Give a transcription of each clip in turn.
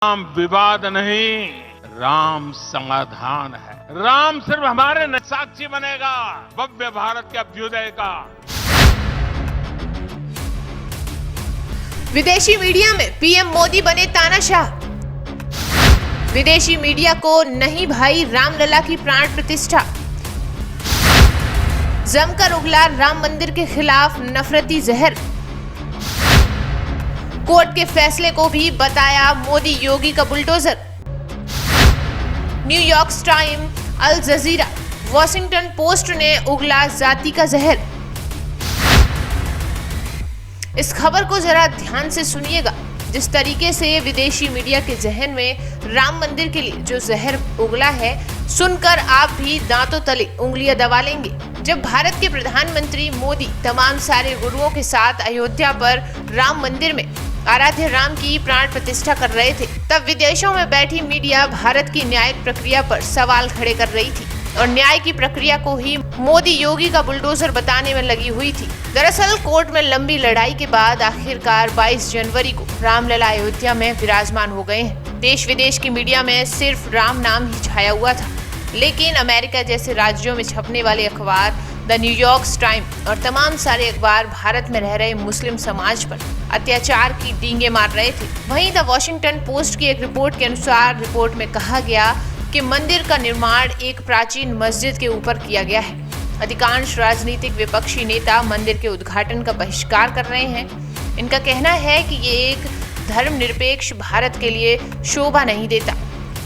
राम विवाद नहीं, राम समाधान है। राम सिर्फ हमारे साक्षी बनेगा भव्य भारत के अभ्युदय का। विदेशी मीडिया में पीएम मोदी बने तानाशाह। विदेशी मीडिया को नहीं भाई रामलला की प्राण प्रतिष्ठा। जमकर उगला राम मंदिर के खिलाफ नफरती जहर। कोर्ट के फैसले को भी बताया मोदी योगी का बुलडोजर। न्यूयॉर्क टाइम्स, अल जजीरा, वॉशिंगटन पोस्ट ने उगला जाति का जहर। इस खबर को जरा ध्यान से सुनिएगा। जिस तरीके से विदेशी मीडिया के जहन में राम मंदिर के लिए जो जहर उगला है, सुनकर आप भी दांतों तले उंगलियां दबा लेंगे। जब भारत के प्रधानमंत्री मोदी तमाम सारे गुरुओं के साथ अयोध्या पर राम मंदिर में आराध्य राम की प्राण प्रतिष्ठा कर रहे थे, तब विदेशों में बैठी मीडिया भारत की न्यायिक प्रक्रिया पर सवाल खड़े कर रही थी और न्याय की प्रक्रिया को ही मोदी योगी का बुलडोजर बताने में लगी हुई थी। दरअसल कोर्ट में लंबी लड़ाई के बाद आखिरकार 22 जनवरी को रामलला अयोध्या में विराजमान हो गए हैं। देश विदेश की मीडिया में सिर्फ राम नाम ही छाया हुआ था, लेकिन अमेरिका जैसे राज्यों में छपने वाले अखबार, द न्यूयॉर्क टाइम्स और तमाम सारे अखबार भारत में रह रहे मुस्लिम समाज पर अत्याचार की डींगे मार रहे थे। वहीं द वॉशिंगटन पोस्ट की एक रिपोर्ट के अनुसार रिपोर्ट में कहा गया कि मंदिर का निर्माण एक प्राचीन मस्जिद के ऊपर किया गया है। अधिकांश राजनीतिक विपक्षी नेता मंदिर के उद्घाटन का बहिष्कार कर रहे हैं। इनका कहना है कि ये एक धर्मनिरपेक्ष भारत के लिए शोभा नहीं देता।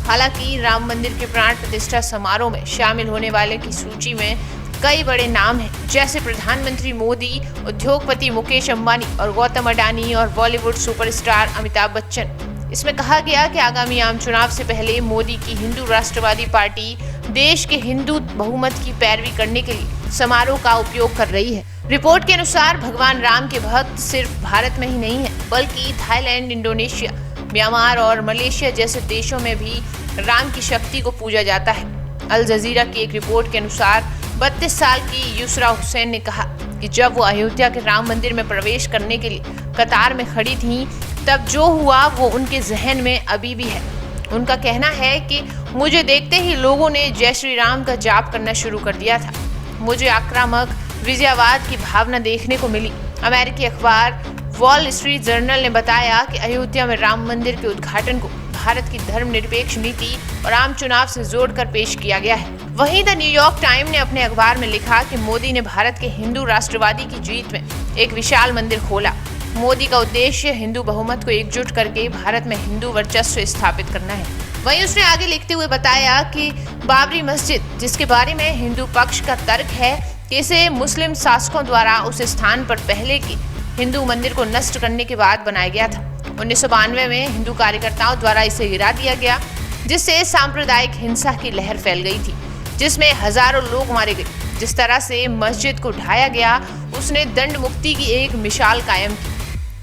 हालांकि राम मंदिर के प्राण प्रतिष्ठा समारोह में शामिल होने वाले की सूची में कई बड़े नाम हैं, जैसे प्रधानमंत्री मोदी, उद्योगपति मुकेश अंबानी और गौतम अडानी और बॉलीवुड सुपरस्टार अमिताभ बच्चन। इसमें कहा गया कि आगामी आम चुनाव से पहले मोदी की हिंदू राष्ट्रवादी पार्टी देश के हिंदू बहुमत की पैरवी करने के लिए समारोह का उपयोग कर रही है। रिपोर्ट के अनुसार भगवान राम के भक्त सिर्फ भारत में ही नहीं है, बल्कि थाईलैंड, इंडोनेशिया, म्यांमार और मलेशिया जैसे देशों में भी राम की शक्ति को पूजा जाता है। अल जजीरा की एक रिपोर्ट के अनुसार 32 साल की युसरा हुसैन ने कहा कि जब वो अयोध्या के राम मंदिर में प्रवेश करने के लिए कतार में खड़ी थीं, तब जो हुआ वो उनके जहन में अभी भी है। उनका कहना है कि मुझे देखते ही लोगों ने जय श्री राम का जाप करना शुरू कर दिया था। मुझे आक्रामक विजयवाद की भावना देखने को मिली। अमेरिकी अखबार वॉल स्ट्रीट जर्नल ने बताया कि अयोध्या में राम मंदिर के उद्घाटन को भारत की धर्मनिरपेक्ष नीति और आम चुनाव से जोड़कर पेश किया गया है। वहीं द न्यूयॉर्क टाइम्स ने अपने अखबार में लिखा कि मोदी ने भारत के हिंदू राष्ट्रवादी की जीत में एक विशाल मंदिर खोला। मोदी का उद्देश्य हिंदू बहुमत को एकजुट करके भारत में हिंदू वर्चस्व स्थापित करना है। वहीं उसने आगे लिखते हुए बताया कि बाबरी मस्जिद, जिसके बारे में हिंदू पक्ष का तर्क है कि इसे मुस्लिम शासकों द्वारा उस स्थान पर पहले की हिंदू मंदिर को नष्ट करने के बाद बनाया गया था। 1992 में हिंदू कार्यकर्ताओं द्वारा इसे गिरा दिया गया, जिससे सांप्रदायिक हिंसा की लहर फैल गई थी, जिसमें हजारों लोग मारे गए। जिस तरह से मस्जिद को ढाया गया, उसने दंड मुक्ति की एक मिसाल कायम की,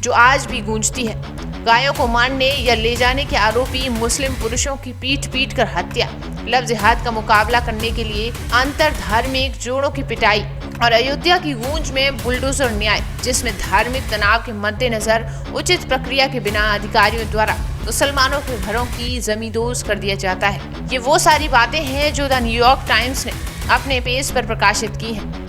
जो आज भी गूंजती है। गायों को मारने या ले जाने के आरोपी मुस्लिम पुरुषों की पीट पीट कर हत्या, लव जिहाद का मुकाबला करने के लिए अंतर धार्मिक जोड़ों की पिटाई और अयोध्या की गूंज में बुलडोजर न्याय, जिसमें धार्मिक तनाव के मद्देनजर उचित प्रक्रिया के बिना अधिकारियों द्वारा मुसलमानों के घरों की जमींदोज कर दिया जाता है। ये वो सारी बातें हैं जो द न्यूयॉर्क टाइम्स ने अपने पेज पर प्रकाशित की हैं।